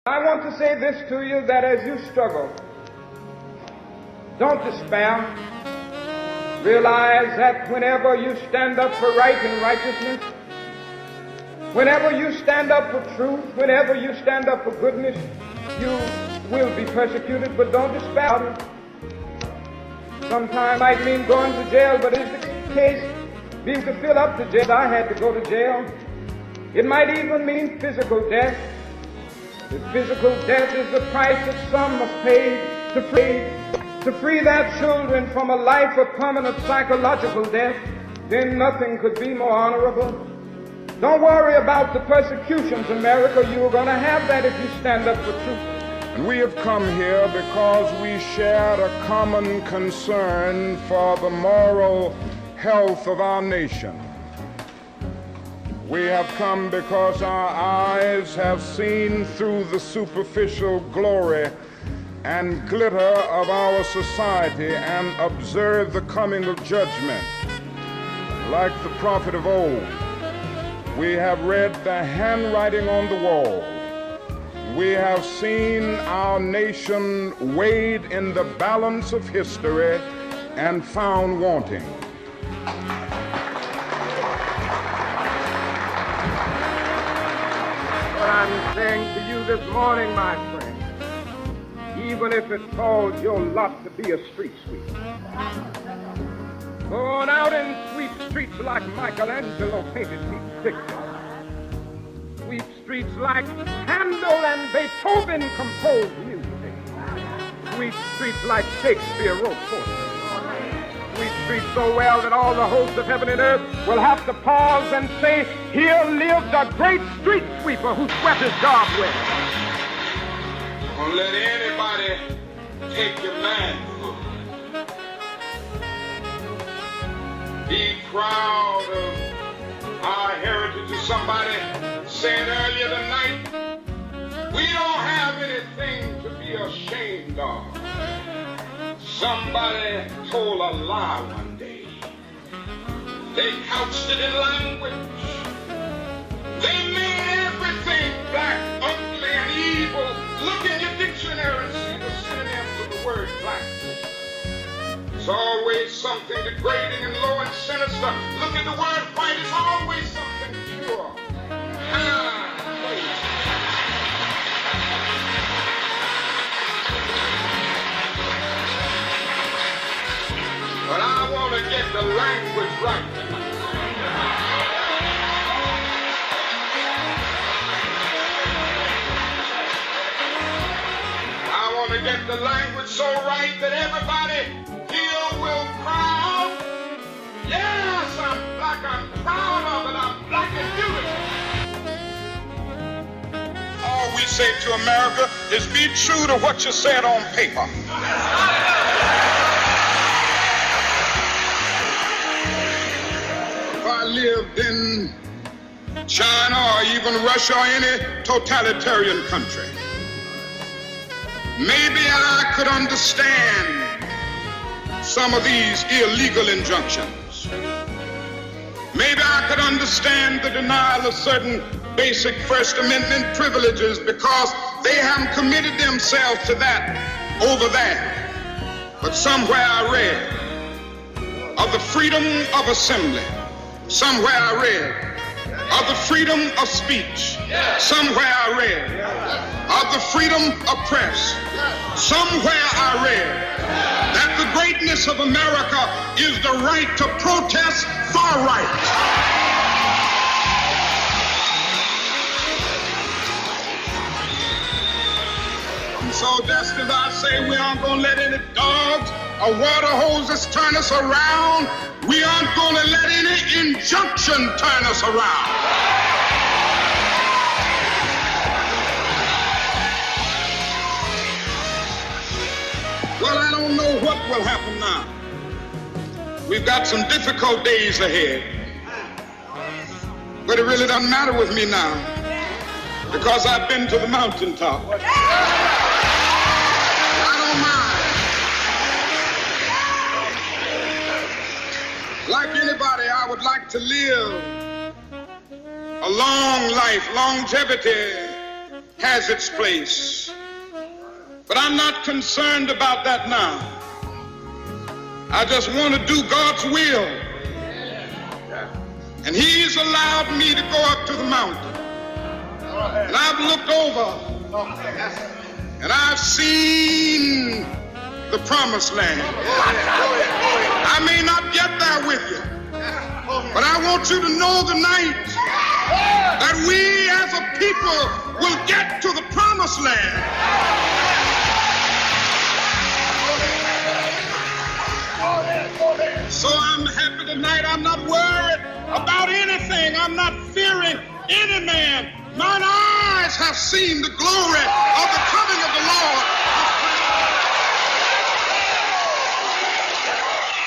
I want to say this to you, that as you struggle, don't despair. Realize that whenever you stand up for right and righteousness, whenever you stand up for truth, whenever you stand up for goodness, you will be persecuted, but don't despair. Sometimes it might mean going to jail, but in the case being to fill up the jail, I had to go to jail. It might even mean physical death. The physical death is the price that some must pay to free their children from a life of permanent psychological death. Then nothing could be more honorable. Don't worry about the persecutions, America. You're going to have that if you stand up for truth. And we have come here because we share a common concern for the moral health of our nation. We have come because our eyes have seen through the superficial glory and glitter of our society and observed the coming of judgment. Like the prophet of old, we have read the handwriting on the wall. We have seen our nation weighed in the balance of history and found wanting. What I'm saying to you this morning, my friend, even if it falls your lot to be a street sweeper, go on out and sweep streets like Michelangelo painted these pictures. Sweep streets like Handel and Beethoven composed music. Sweep streets like Shakespeare wrote poetry. Sweep streets so well that all the hosts of heaven and earth will have to pause and say, here lived a great street sweeper who swept his job well. Don't let anybody take your manhood. Be proud of our heritage. As somebody said earlier tonight, we don't have anything to be ashamed of. Somebody told a lie one day. They couched it in language. They made everything black, ugly, and evil. Look in your dictionary and see the synonyms of the word black. It's always something degrading and low and sinister. Look at the word white, it's always something pure. But I want to get the language right tonight. I want to get the language so right that everybody here will proud. Yes, I'm black, I'm proud of it, I'm black and beautiful. All we say to America is be true to what you said on paper. If I lived in China or even Russia or any totalitarian country, maybe I could understand some of these illegal injunctions. Maybe I could understand the denial of certain basic First Amendment privileges because they haven't committed themselves to that over there. But somewhere I read of the freedom of assembly. Somewhere I read of the freedom of speech. Somewhere I read of the freedom of press. Somewhere I read that the greatness of America is the right to protest far right. And so just as I say we aren't going to let any dogs or water hoses turn us around, we aren't going to let any injunction turn us around. Well, I don't know what will happen now. We've got some difficult days ahead. But it really doesn't matter with me now because I've been to the mountaintop. I don't mind. Like anybody, I would like to live a long life, longevity, has its place. But I'm not concerned about that now. I just want to do God's will. And He's allowed me to go up to the mountain. And I've looked over and I've seen the promised land. I may not get there with you, but I want you to know tonight that we as a people will get to the promised land. So I'm happy tonight. I'm not worried about anything. I'm not fearing any man. Mine eyes have seen the glory of the coming of the Lord.